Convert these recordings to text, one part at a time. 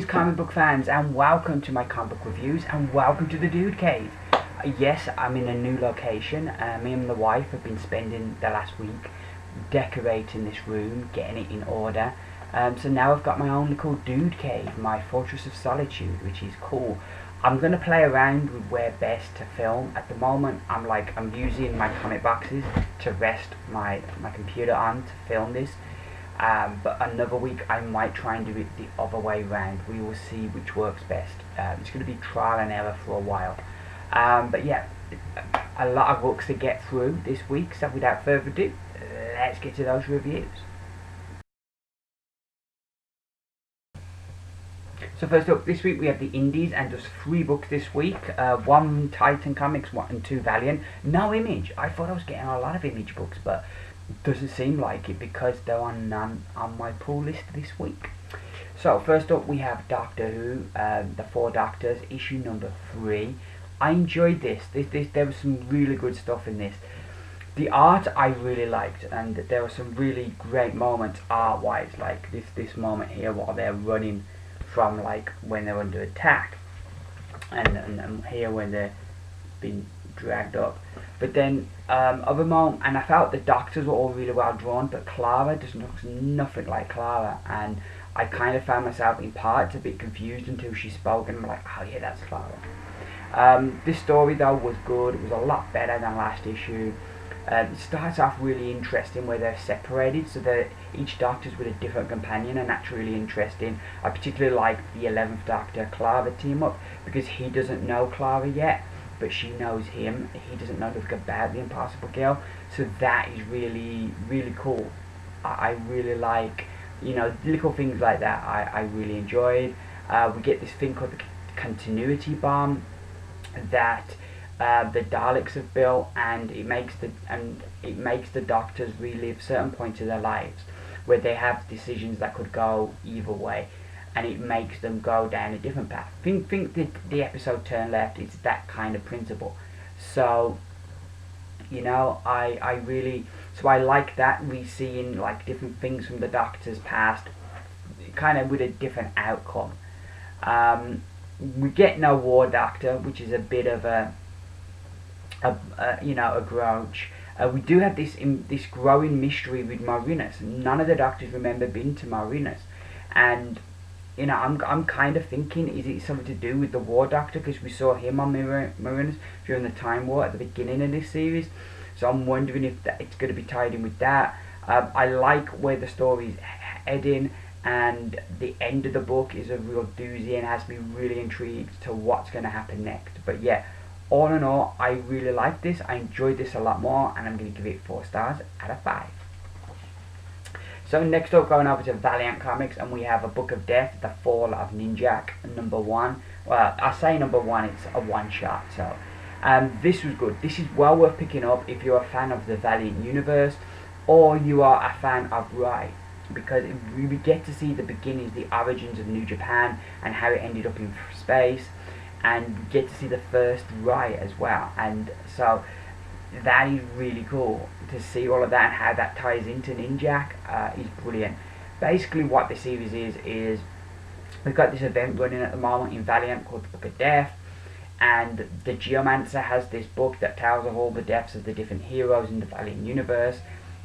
Greetings comic book fans, and welcome to my comic book reviews, and welcome to the Dude Cave. Yes, I'm in a new location. Me and the wife have been spending the last week decorating this room, getting it in order. So now I've got my own little Dude Cave, my fortress of solitude, which is cool. I'm going to play around with where best to film. At the moment I'm using my comic boxes to rest my computer on to film this. But another week I might try and do it the other way around. We will see which works best. It's going to be trial and error for a while. But yeah, a lot of books to get through this week, so without further ado, let's get to those reviews. So first up, this week we have the Indies, and just 3 books this week. 1 Titan Comics, and 2 Valiant. No Image. I thought I was getting a lot of Image books, but doesn't seem like it because there are none on my pull list this week. So first up we have Doctor Who, the 4 Doctors, issue number 3. I enjoyed this. There was some really good stuff in this. The art I really liked, and there were some really great moments art-wise, like this moment here while they're running from like when they're under attack, and here when they're being dragged up. But then other moment, and I felt the Doctors were all really well drawn, but Clara just looks nothing like Clara, and I kind of found myself in parts a bit confused until she spoke, and I'm like, oh yeah, that's Clara. This story though was good. It was a lot better than last issue. It starts off really interesting where they're separated, so that each Doctor's with a different companion, and that's really interesting. I particularly like the 11th Doctor Clara team up because he doesn't know Clara yet, but she knows him. He doesn't know nothing about the Impossible Girl, so that is really, really cool. I really like, you know, little things like that. I really enjoyed. We get this thing called the continuity bomb that the Daleks have built, and it makes the Doctors relive certain points of their lives where they have decisions that could go either way, and it makes them go down a different path. Think the episode Turn Left is that kind of principle. So, you know, I really, so I like that, we seeing like different things from the Doctor's past, kind of with a different outcome. We get no War Doctor, which is a bit of a grouch. We do have this growing mystery with Marinus. None of the Doctors remember being to Marinus, and you know, I'm kind of thinking, is it something to do with the War Doctor, because we saw him on Marinus during the Time War at the beginning of this series. So I'm wondering if it's going to be tied in with that. I like where the story's heading, and the end of the book is a real doozy and has me really intrigued to what's going to happen next. But yeah, all in all, I really like this. I enjoyed this a lot more, and I'm going to give it 4 stars out of 5. So next up, going over to Valiant Comics, and we have A Book of Death, The Fall of Ninjak, number 1. Well, I say number 1, it's a one-shot, so this was good. This is well worth picking up if you're a fan of the Valiant universe, or you are a fan of Rai, because we get to see the beginnings, the origins of New Japan, and how it ended up in space, and get to see the first Rai as well. And so that is really cool to see all of that, and how that ties into Ninjak is brilliant. Basically what the series is we've got this event running at the moment in Valiant called the Book of Death, and the Geomancer has this book that tells of all the deaths of the different heroes in the Valiant universe,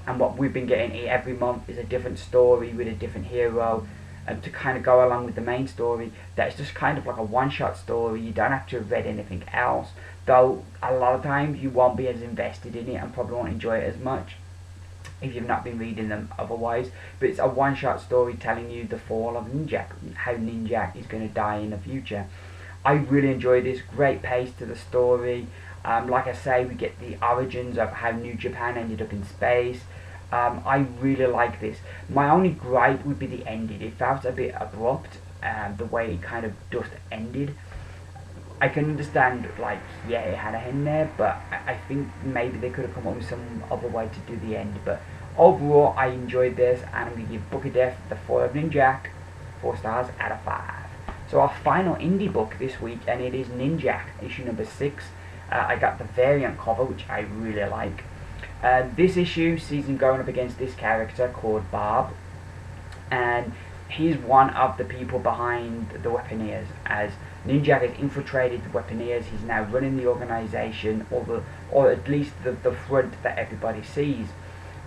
and what we've been getting every month is a different story with a different hero, to kind of go along with the main story. That's just kind of like a one-shot story. You don't have to have read anything else, though a lot of times you won't be as invested in it and probably won't enjoy it as much if you've not been reading them otherwise. But it's a one-shot story telling you the fall of Ninjak, how Ninjak is going to die in the future. I really enjoyed this. Great pace to the story. Like I say, we get the origins of how New Japan ended up in space. I really like this. My only gripe would be the ending. It felt a bit abrupt, the way it kind of just ended. I can understand, like, yeah, it had a end there, but I think maybe they could have come up with some other way to do the end. But overall, I enjoyed this, and I'm going to give Book of Death, The Fall of Ninjak, 4 stars out of 5. So our final indie book this week, and it is Ninjak, issue number 6. I got the variant cover, which I really like. This issue sees him going up against this character called Bob, and he's one of the people behind the Weaponeers. As Ninjak has infiltrated the Weaponeers, he's now running the organization, or at least the front that everybody sees.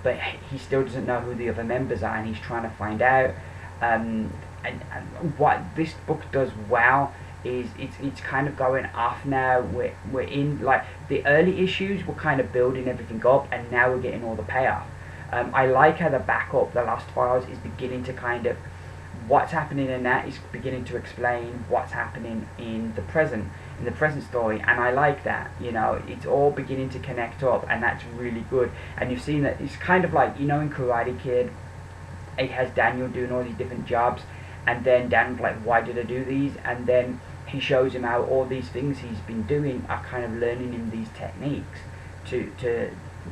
But he still doesn't know who the other members are, and he's trying to find out. And what this book does well is it's kind of going off now. We're in, like, the early issues, we're kind of building everything up, and now we're getting all the payoff. I like how the backup, the Lost Files, is beginning to kind of, what's happening in that is beginning to explain what's happening in the present story, and I like that. You know, it's all beginning to connect up, and that's really good. And you've seen that it's kind of like, you know, in Karate Kid, it has Daniel doing all these different jobs, and then Daniel's like, why did I do these? And then he shows him how all these things he's been doing are kind of learning him these techniques to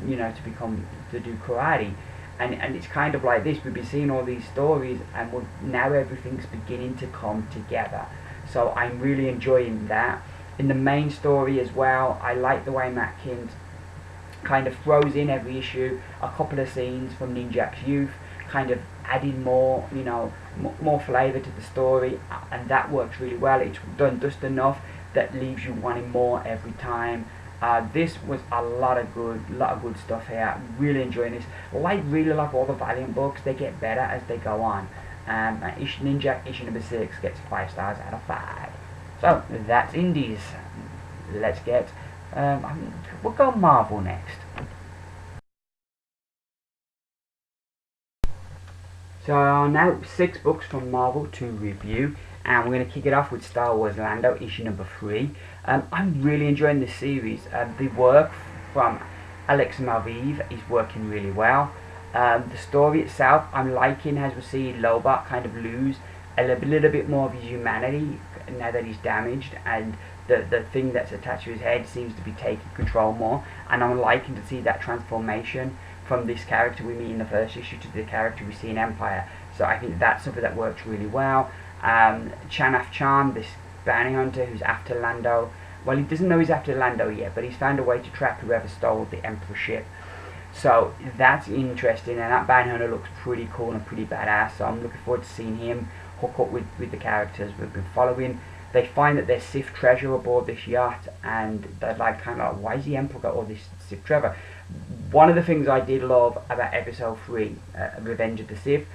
you know, to do karate. And it's kind of like this, we've been seeing all these stories, and now everything's beginning to come together. So I'm really enjoying that. In the main story as well, I like the way Matt Kindt kind of throws in every issue a couple of scenes from Ninjak's youth, kind of adding more, you know, more flavour to the story, and that works really well. It's done just enough that leaves you wanting more every time. This was a lot of good stuff here. Really enjoying this. Really like all the Valiant books, they get better as they go on. Ninjak issue number 6 gets 5 stars out of 5. So that's Indies. Let's get we'll go Marvel next. So now 6 books from Marvel to review, and we're going to kick it off with Star Wars Lando issue number 3. I'm really enjoying this series. The work from Alex Malviv is working really well. The story itself, I'm liking, as we see Lobot kind of lose a little bit more of his humanity now that he's damaged, and the thing that's attached to his head seems to be taking control more, and I'm liking to see that transformation from this character we meet in the first issue to the character we see in Empire. So I think that's something that works really well. Chanaf Chan, this bounty hunter who's after Lando, well, he doesn't know he's after Lando yet, but he's found a way to track whoever stole the Emperor ship. So that's interesting, and that bounty hunter looks pretty cool and pretty badass, so I'm looking forward to seeing him hook up with the characters we've been following. They find that there's Sith treasure aboard this yacht, and they're like, kind of like, why has the Emperor got all this Sith treasure? One of the things I did love about episode 3, Revenge of the Sith,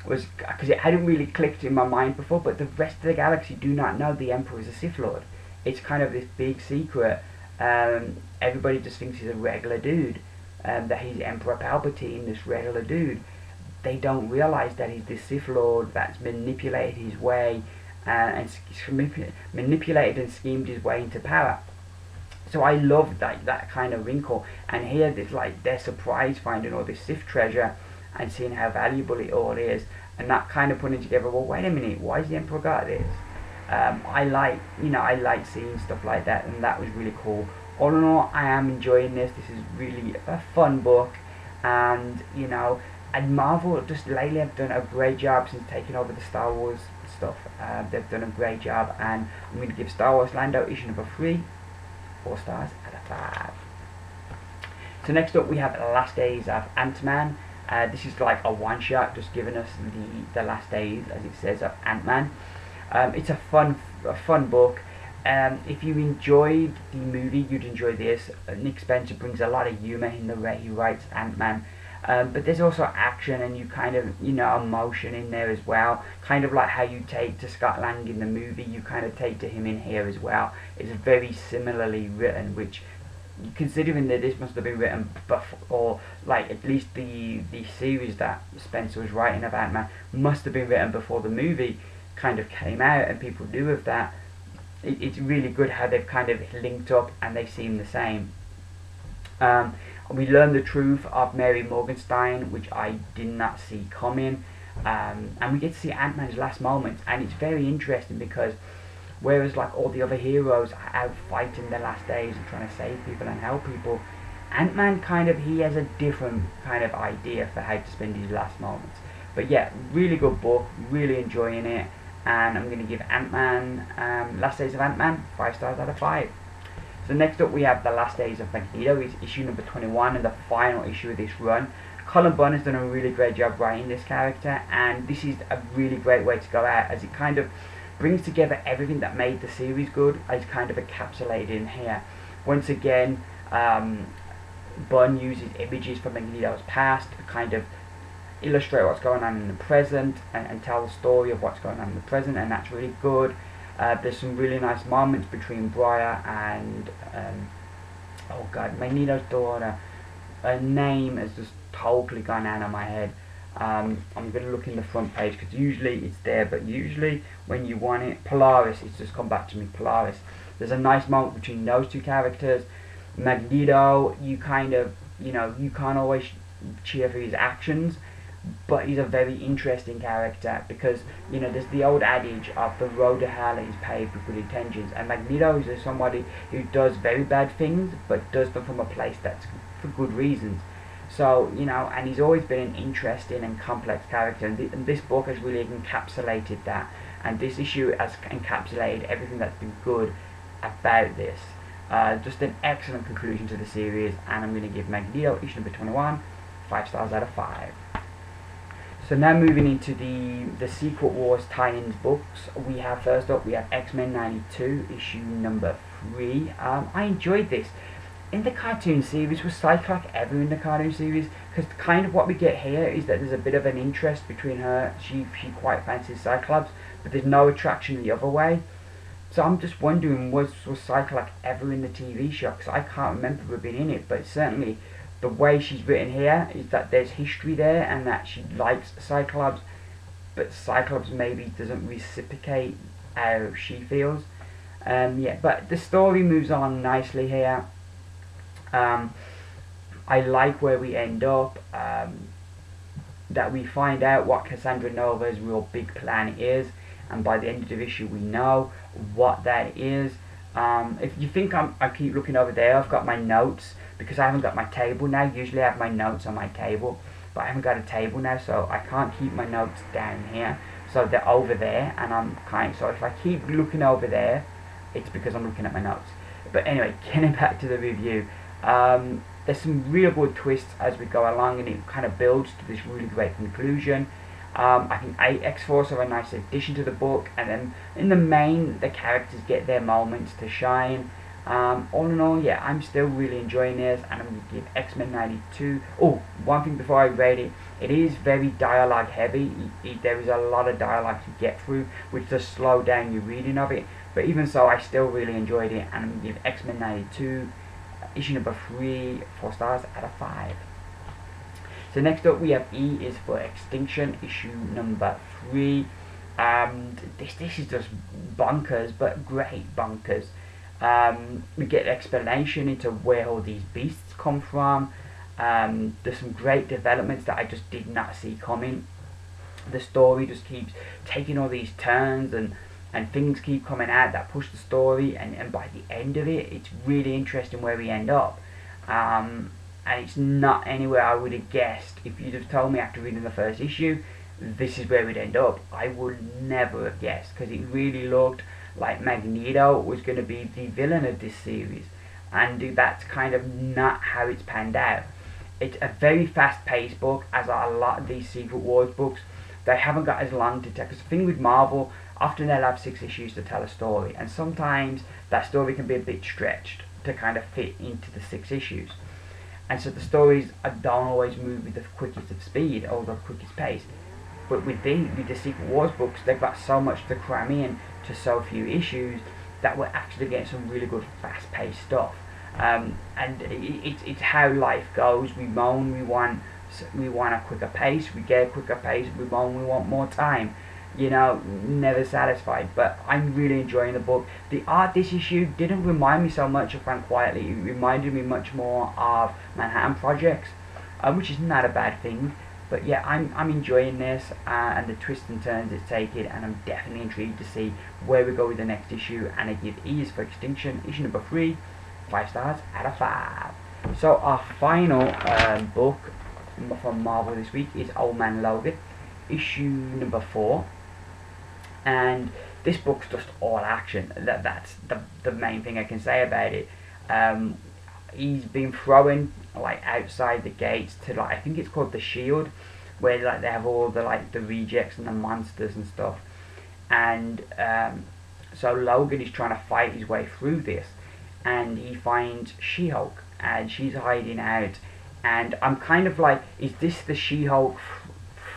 was because it hadn't really clicked in my mind before, but the rest of the galaxy do not know the Emperor is a Sith Lord. It's kind of this big secret. Everybody just thinks he's a regular dude, that he's Emperor Palpatine, this regular dude. They don't realise that he's this Sith Lord that's manipulated his way, and manipulated and schemed his way into power. So I love that kind of wrinkle, and here there's like they're surprised finding all this Sith treasure and seeing how valuable it all is, and that kind of putting together, well, wait a minute, why has the Emperor got this? I like seeing stuff like that, and that was really cool. All in all, I am enjoying this. This is really a fun book, and you know, and Marvel just lately have done a great job since taking over the Star Wars stuff. They've done a great job, and I'm going to give Star Wars Lando issue number 3 4 stars out of 5. So next up we have Last Days of Ant-Man. This is like a one-shot, just giving us the last days, as it says, of Ant-Man. It's a fun book. If you enjoyed the movie, you'd enjoy this. Nick Spencer brings a lot of humour in the way he writes Ant-Man. But there's also action, and you kind of, you know, emotion in there as well. Kind of like how you take to Scott Lang in the movie, you kind of take to him in here as well. It's very similarly written, which, considering that this must have been written before, or like at least the series that Spencer was writing of Ant-Man must have been written before the movie kind of came out and people knew of that. It's really good how they've kind of linked up and they seem the same. We learn the truth of Mary Morgenstein, which I did not see coming, and we get to see Ant-Man's last moments, and it's very interesting because whereas like all the other heroes are out fighting their last days and trying to save people and help people, Ant-Man he has a different kind of idea for how to spend his last moments. But yeah, really good book, really enjoying it, and I'm going to give Ant-Man, Last Days of Ant-Man, 5 stars out of 5. So next up we have The Last Days of Magneto. It's issue number 21 and the final issue of this run. Colin Bunn has done a really great job writing this character, and this is a really great way to go out, as it kind of brings together everything that made the series good, as kind of encapsulated in here. Once again, Bunn uses images from Magneto's past to kind of illustrate what's going on in the present and tell the story of what's going on in the present, and that's really good. There's some really nice moments between Briar and oh god, Magneto's daughter. Her name has just totally gone out of my head. I'm going to look in the front page because usually it's there, but usually when you want it, Polaris, it's just come back to me, Polaris. There's a nice moment between those two characters. Magneto, you kind of, you know, you can't always cheer for his actions, but he's a very interesting character because, you know, there's the old adage of the road to hell is paved with good intentions, and Magneto is somebody who does very bad things but does them from a place that's for good reasons. So, you know, and he's always been an interesting and complex character, and this book has really encapsulated that, and this issue has encapsulated everything that's been good about this. Just an excellent conclusion to the series, and I'm going to give Magneto issue number 21 5 stars out of 5. So now moving into the Secret Wars tie-ins books, we have first up we have X-Men 92 issue number 3. I enjoyed this. In the cartoon series, was Cyclops ever in the cartoon series? Because kind of what we get here is that there's a bit of an interest between her. She quite fancies Cyclops, but there's no attraction the other way. So I'm just wondering, was Cyclops ever in the TV show? Because I can't remember her being in it, but certainly the way she's written here is that there's history there and that she likes Cyclops, but Cyclops maybe doesn't reciprocate how she feels. Yeah, but the story moves on nicely here. I like where we end up, that we find out what Cassandra Nova's real big plan is, and by the end of the issue we know what that is. If you think I keep looking over there, I've got my notes, because I haven't got my table now. Usually I have my notes on my table, but I haven't got a table now, so I can't keep my notes down here, so they're over there, and so if I keep looking over there, it's because I'm looking at my notes. But anyway, getting back to the review, there's some real good twists as we go along, and it kind of builds to this really great conclusion. I think X-Force are a nice addition to the book, and then in the main, the characters get their moments to shine. All in all, yeah, I'm still really enjoying this, and I'm going to give X-Men 92. Oh, one thing before I rate it, it is very dialogue heavy. There is a lot of dialogue to get through, which does slow down your reading of it. But even so, I still really enjoyed it, and I'm going to give X-Men 92, issue number 3, 4 stars out of 5. So next up we have E is for Extinction, issue number 3. This is just bonkers, but great bonkers. We get explanation into where all these beasts come from. There's some great developments that I just did not see coming. The story just keeps taking all these turns, and things keep coming out that push the story, and by the end of it, it's really interesting where we end up. And it's not anywhere I would have guessed. If you'd have told me after reading the first issue, this is where we'd end up, I would never have guessed, because it really looked like Magneto was going to be the villain of this series, and that's kind of not how it's panned out. It's a very fast-paced book, as are a lot of these Secret Wars books. They haven't got as long to tell, because the thing with Marvel, often they'll have 6 issues to tell a story, and sometimes that story can be a bit stretched to kind of fit into the 6 issues. And so the stories don't always move with the quickest of speed or the quickest pace. But with the Secret Wars books, they've got so much to cram in to so few issues that we're actually getting some really good fast-paced stuff. And it's how life goes. We moan, we want a quicker pace. We get a quicker pace. We moan, we want more time. You know, never satisfied. But I'm really enjoying the book. The art this issue didn't remind me so much of Frank Quietly. It reminded me much more of Manhattan Projects, which is not a bad thing. But yeah, I'm enjoying this, and the twists and turns it's taken, and I'm definitely intrigued to see where we go with the next issue. And I give E is for Extinction, issue number 3, 5 stars out of 5. So our final book from Marvel this week is Old Man Logan, issue number 4. And this book's just all action. That's the main thing I can say about it. Um, he's been thrown like outside the gates to like, I think it's called the Shield, where like they have all the like the rejects and the monsters and stuff. And so Logan is trying to fight his way through this, and he finds She-Hulk, and she's hiding out. And I'm kind of like, is this the She-Hulk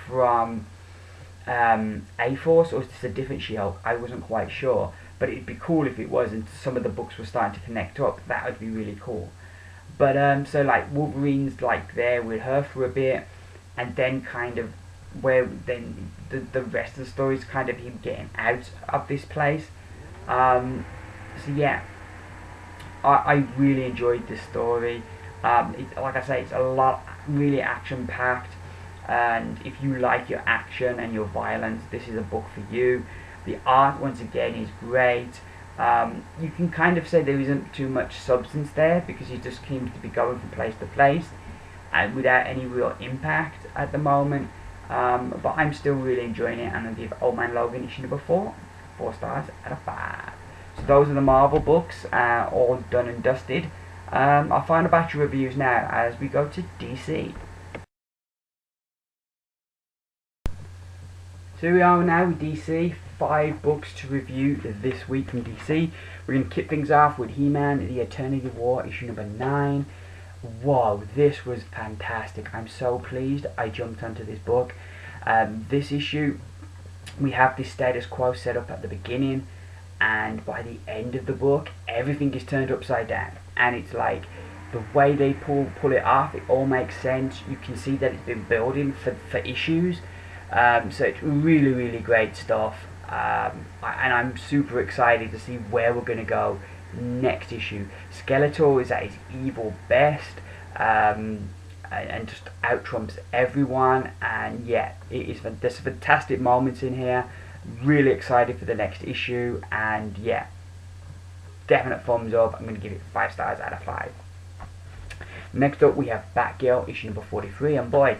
from A-Force, or is this a different She-Hulk? I wasn't quite sure, but it'd be cool if it was, and some of the books were starting to connect up. That would be really cool. But so like Wolverine's like there with her for a bit, and then kind of where then the rest of the story is kind of him getting out of this place. So yeah, I really enjoyed this story. Like I say, it's a lot, really action packed, and if you like your action and your violence, this is a book for you. The art, once again, is great. You can kind of say there isn't too much substance there, because he just seems to be going from place to place and without any real impact at the moment. But I'm still really enjoying it, and I'll give Old Man Logan issue number 4 stars out of 5. So those are the Marvel books, all done and dusted. I'll find a batch of reviews now as we go to DC. So here we are now with DC. 5 books to review this week from DC. We're going to kick things off with He-Man, The Eternity War, issue number 9. Whoa, this was fantastic. I'm so pleased I jumped onto this book. This issue, we have this status quo set up at the beginning, and by the end of the book, everything is turned upside down. And it's like, the way they pull it off, it all makes sense. You can see that it's been building for issues. So it's really, really great stuff. And I'm super excited to see where we're going to go next issue. Skeletor is at his evil best, and just out trumps everyone. And yeah, there's fantastic moments in here. Really excited for the next issue, and yeah, definite thumbs up. I'm going to give it 5 stars out of 5. Next up we have Batgirl, issue number 43, and boy,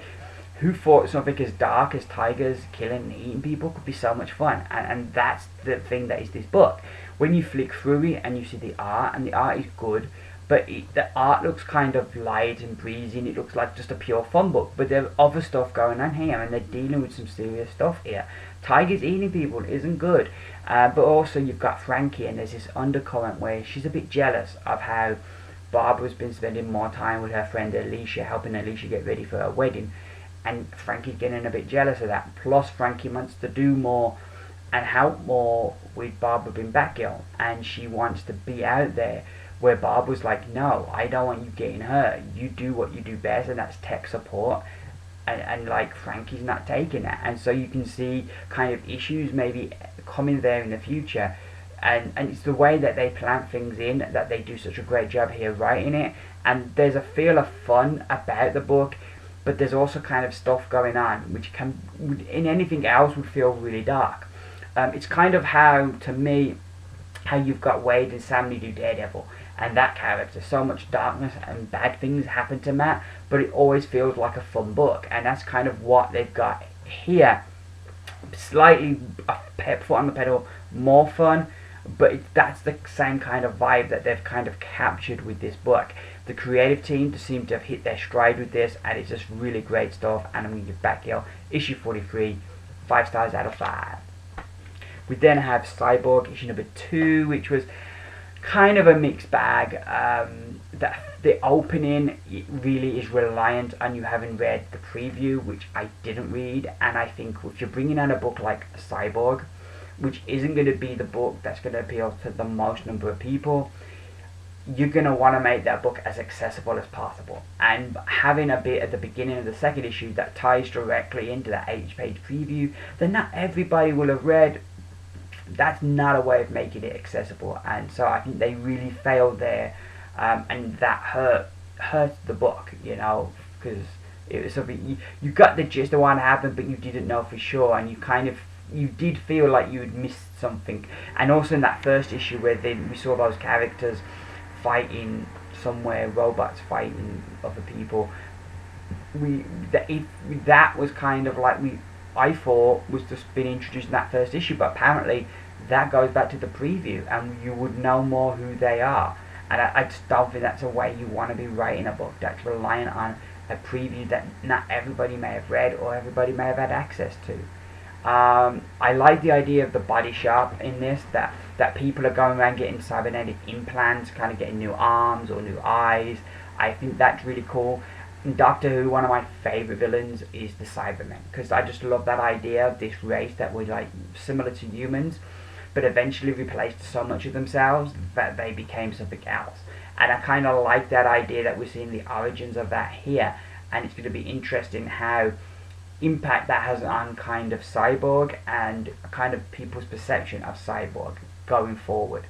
who thought something as dark as tigers killing and eating people could be so much fun? And that's the thing that is this book. When you flick through it and you see the art, and the art is good, but the art looks kind of light and breezy, and it looks like just a pure fun book. But there's other stuff going on here, and they're dealing with some serious stuff here. Tigers eating people isn't good. But also you've got Frankie, and there's this undercurrent where she's a bit jealous of how Barbara's been spending more time with her friend Alicia, helping Alicia get ready for her wedding. And Frankie's getting a bit jealous of that. Plus Frankie wants to do more and help more with Barbara being Batgirl, and she wants to be out there, where Barbara's like, no, I don't want you getting hurt. You do what you do best, and that's tech support. And like, Frankie's not taking that. And so you can see kind of issues maybe coming there in the future. And it's the way that they plant things in that they do such a great job here writing it. And there's a feel of fun about the book, but there's also kind of stuff going on which can, in anything else, would feel really dark. It's kind of how, to me, how you've got Wade and Samney do Daredevil, and that character, so much darkness and bad things happen to Matt, but it always feels like a fun book, and that's kind of what they've got here. Slightly a foot on the pedal, more fun, but that's the same kind of vibe that they've kind of captured with this book. The creative team seem to have hit their stride with this, and it's just really great stuff. And I'm going to give Batgirl issue 43 5 stars out of 5. We then have Cyborg issue number 2, which was kind of a mixed bag. The opening, it really is reliant on you having read the preview, which I didn't read. And I think if you're bringing out a book like Cyborg, which isn't going to be the book that's going to appeal to the most number of people, you're going to want to make that book as accessible as possible. And having a bit at the beginning of the second issue that ties directly into that 8-page preview that not everybody will have read, that's not a way of making it accessible. And so I think they really failed there, and that hurt the book, you know, because it was something you got the gist of what happened, but you didn't know for sure, and you did feel like you had missed something. And also in that first issue where we saw those characters fighting somewhere, robots fighting other people, that was kind of like, I thought was just been introduced in that first issue, but apparently that goes back to the preview, and you would know more who they are. and I just don't think that's a way you want to be writing a book that's reliant on a preview that not everybody may have read or everybody may have had access to. I like the idea of the body shop in this, that people are going around getting cybernetic implants, kind of getting new arms or new eyes. I think that's really cool. In Doctor Who, one of my favourite villains is the Cybermen, because I just love that idea of this race that was like similar to humans, but eventually replaced so much of themselves that they became something else. And I kind of like that idea that we're seeing the origins of that here, and it's going to be interesting how impact that has on kind of Cyborg and kind of people's perception of Cyborg going forward.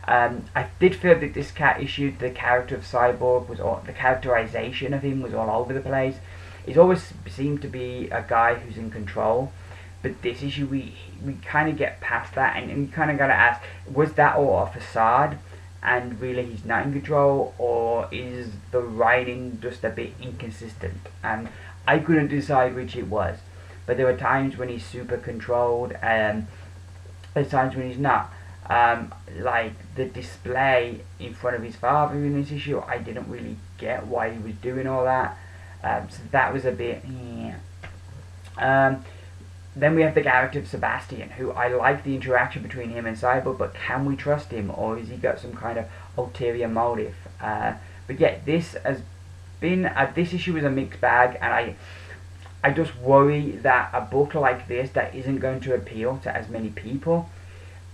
I did feel that this issue, the character of Cyborg was all, the characterization of him was all over the place. He's always seemed to be a guy who's in control, but this issue we kind of get past that, and you kind of got to ask, was that all a facade and really he's not in control, or is the writing just a bit inconsistent? And I couldn't decide which it was, but there were times when he's super controlled and there's times when he's not. Like the display in front of his father in this issue, I didn't really get why he was doing all that, so that was a bit then we have the character of Sebastian, who I like the interaction between him and Cyborg, but can we trust him, or has he got some kind of ulterior motive? But yeah, this has been this issue was a mixed bag, and I just worry that a book like this that isn't going to appeal to as many people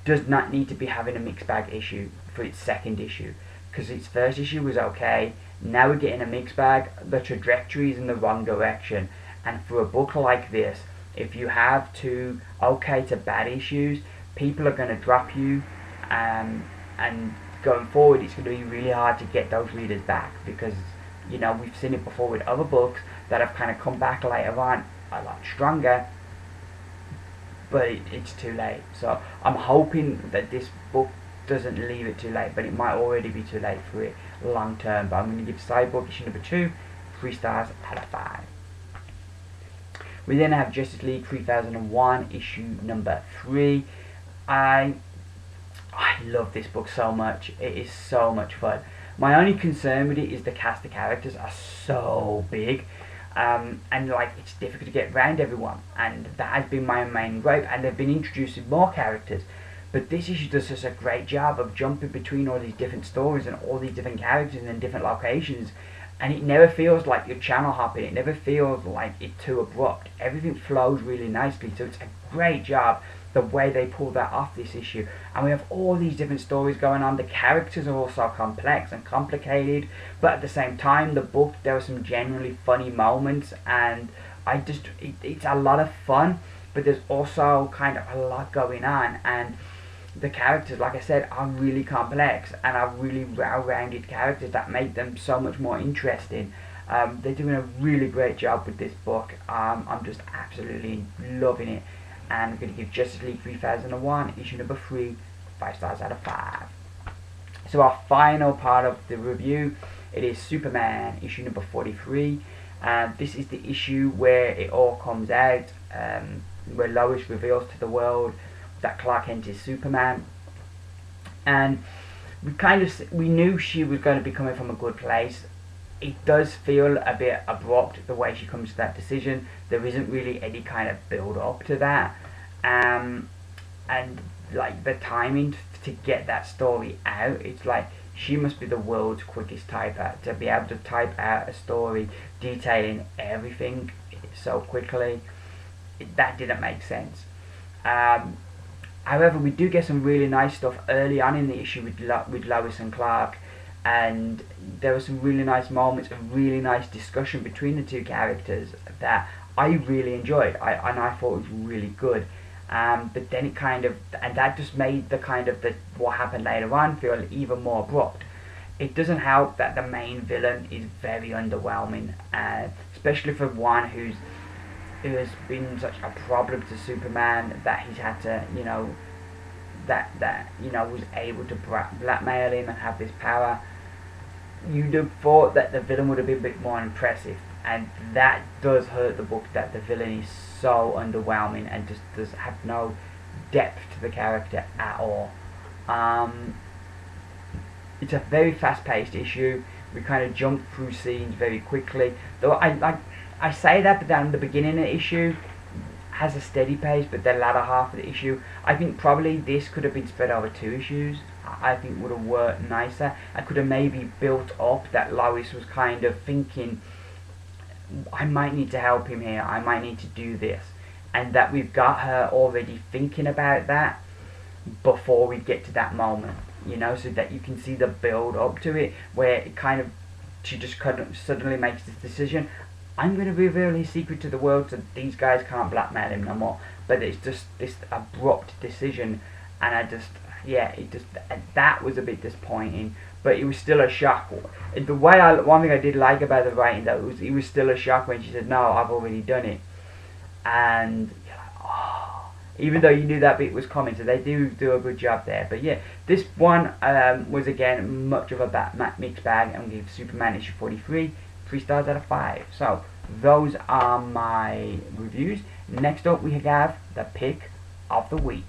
does not need to be having a mixed bag issue for its second issue, because its first issue was okay. Now we're getting a mixed bag. The trajectory is in the wrong direction, and for a book like this, if you have two okay to bad issues, people are going to drop you, and going forward it's going to be really hard to get those readers back, because you know we've seen it before with other books that have kind of come back later on a lot stronger, but it's too late. So I'm hoping that this book doesn't leave it too late, but it might already be too late for it long term. But I'm going to give Cyborg issue number 2 3 stars out of 5. We then have Justice League 3001 issue number 3. I love this book so much. It is so much fun. My only concern with it is the cast of characters are so big, and like it's difficult to get around everyone, and that has been my main gripe. And they've been introducing more characters, but this issue does such a great job of jumping between all these different stories and all these different characters and different locations, and it never feels like you're channel hopping. It never feels like it's too abrupt. Everything flows really nicely, so it's a great job the way they pull that off this issue. And we have all these different stories going on. The characters are also complex and complicated, but at the same time the book, there were some genuinely funny moments, and it's a lot of fun, but there's also kind of a lot going on, and the characters, like I said, are really complex and are really well-rounded characters that make them so much more interesting. They're doing a really great job with this book. I'm just absolutely loving it, and I'm going to give Justice League 3001 issue number 3 5 stars out of 5. So our final part of the review, it is Superman issue number 43. This is the issue where it all comes out, where Lois reveals to the world that Clark Kent is Superman, and we knew she was going to be coming from a good place. It does feel a bit abrupt the way she comes to that decision. There isn't really any kind of build up to that, and like the timing to get that story out, it's like she must be the world's quickest typer to be able to type out a story detailing everything so quickly. That didn't make sense. However, we do get some really nice stuff early on in the issue with Lois and Clark, and there were some really nice moments of really nice discussion between the two characters that I really enjoyed, and I thought was really good. But then it kind of, and that just made the kind of what happened later on feel even more abrupt. It doesn't help that the main villain is very underwhelming, especially for one who has been such a problem to Superman that he's had to, was able to blackmail him and have this power. You'd have thought that the villain would have been a bit more impressive, and that does hurt the book, that the villain is so underwhelming and just does have no depth to the character at all. it's a very fast-paced issue. We kind of jump through scenes very quickly. Though I say that, but then the beginning of the issue has a steady pace, but the latter half of the issue, I think probably this could have been spread over 2 issues. I think would have worked nicer. I could have maybe built up that Lois was kind of thinking, I might need to help him here, I might need to do this, and that we've got her already thinking about that before we get to that moment, you know, so that you can see the build up to it, where it kind of, she just kind of suddenly makes this decision, I'm going to reveal his secret to the world so these guys can't blackmail him no more. But it's just this abrupt decision, and I just, yeah, it just, that was a bit disappointing, but it was still a shock. The way one thing I did like about the writing, though, was it was still a shock when she said, no, I've already done it. And you're like, oh, even though you knew that bit was coming, so they do a good job there. But yeah, this one was again much of a mixed bag. I'm going to give Superman issue 43 3 stars out of 5. So those are my reviews. Next up we have the pick of the week.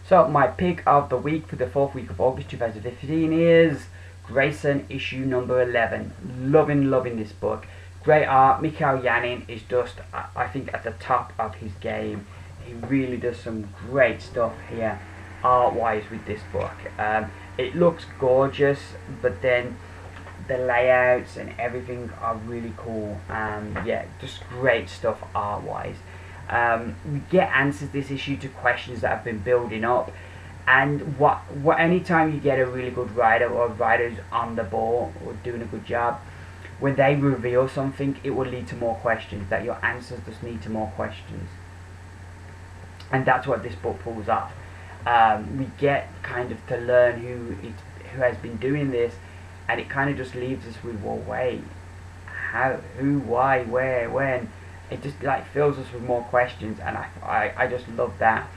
So my pick of the week for the 4th week of August 2015 is Grayson issue number 11. Loving this book. Great art. Mikhail Yanin is just, I think, at the top of his game. He really does some great stuff here, art-wise, with this book. It looks gorgeous, but then the layouts and everything are really cool. Yeah, just great stuff art-wise. We get answers this issue to questions that have been building up, and what anytime you get a really good writer or a writer who's on the ball or doing a good job, when they reveal something, it will lead to more questions, that your answers just lead to more questions, and that's what this book pulls off. We get kind of to learn who has been doing this, and it kind of just leaves us with, well, wait, how, who, why, where, when. It just like fills us with more questions, and I just love that.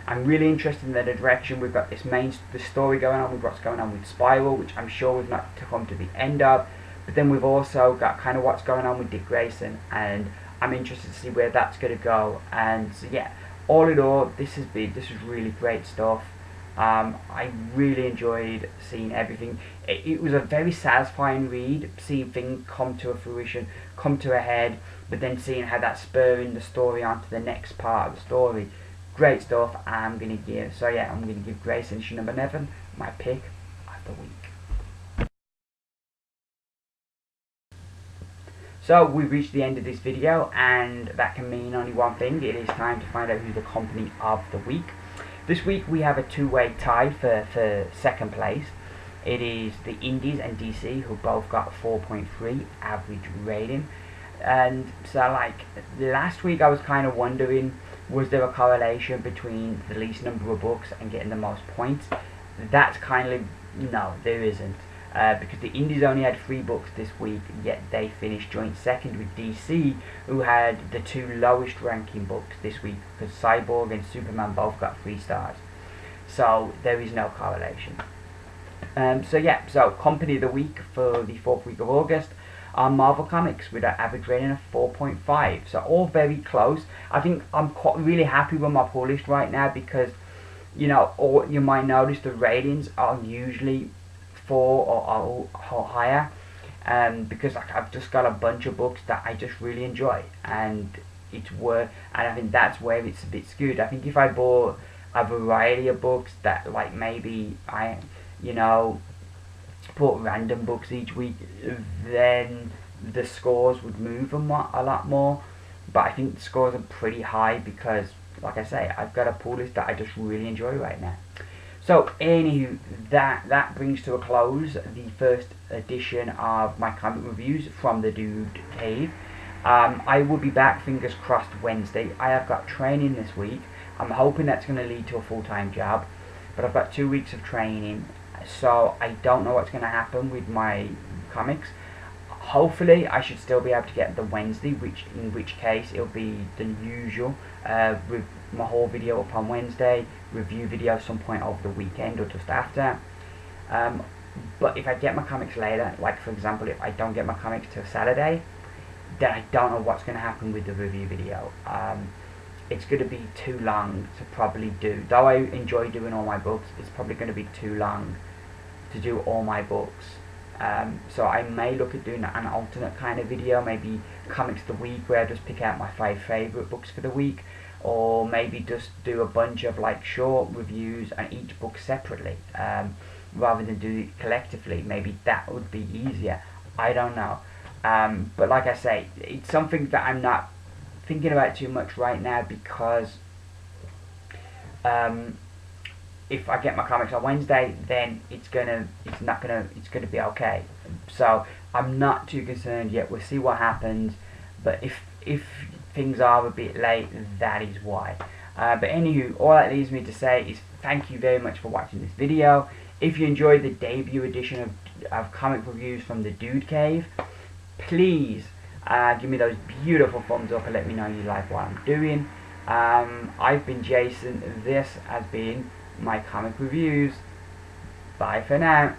I'm really interested in the direction. We've got the story going on with what's going on with Spiral, which I'm sure we've not come to the end of, but then we've also got kind of what's going on with Dick Grayson, and I'm interested to see where that's going to go. And so yeah, all in all, this is really great stuff. I really enjoyed seeing everything. It was a very satisfying read, seeing things come to a fruition, come to a head, but then seeing how that's spurring the story on to the next part of the story. Great stuff. I'm going to give Grayson issue number 11 my pick of the week. So we've reached the end of this video, and that can mean only one thing. It is time to find out who's the company of the week. This week we have a 2-way tie for 2nd place. It is the Indies and DC, who both got 4.3 average rating. And so, like, last week I was kind of wondering, was there a correlation between the least number of books and getting the most points? That's kind of, no, there isn't. Because the Indies only had 3 books this week, yet they finished joint second with DC, who had the 2 lowest ranking books this week, because Cyborg and Superman both got 3 stars. So there is no correlation. So company of the week for the 4th week of August are Marvel Comics with an average rating of 4.5. So all very close. I think I'm really happy with my pull list right now, because, you know, or you might notice the ratings are usually 4 or higher, because I've just got a bunch of books that I just really enjoy, and I think that's where it's a bit skewed. I think if I bought a variety of books that, like, maybe I, you know, put random books each week, then the scores would move a lot more. But I think the scores are pretty high because, like I say, I've got a pull list that I just really enjoy right now. So anywho, that brings to a close the first edition of my comic reviews from the Dude Cave. I will be back, fingers crossed, Wednesday. I have got training this week. I'm hoping that's going to lead to a full-time job, but I've got 2 weeks of training, so I don't know what's going to happen with my comics. Hopefully I should still be able to get the Wednesday, in which case it'll be the usual, with my whole video up on Wednesday, review video some point over the weekend or just after. But if I get my comics later, like for example if I don't get my comics till Saturday, then I don't know what's going to happen with the review video. it's going to be too long to probably do. Though I enjoy doing all my books, it's probably going to be too long to do all my books. So I may look at doing an alternate kind of video, maybe comics of the week, where I just pick out my 5 favourite books for the week, or maybe just do a bunch of like short reviews on each book separately, rather than do it collectively. Maybe that would be easier. I don't know. But like I say, it's something that I'm not thinking about too much right now, because if I get my comics on Wednesday, then it's gonna be okay. So I'm not too concerned yet. We'll see what happens. But if things are a bit late, that is why. But anywho, all that leaves me to say is thank you very much for watching this video. If you enjoyed the debut edition of comic reviews from the Dude Cave, please give me those beautiful thumbs up and let me know you like what I'm doing. I've been Jason. This has been my comic reviews. Bye for now.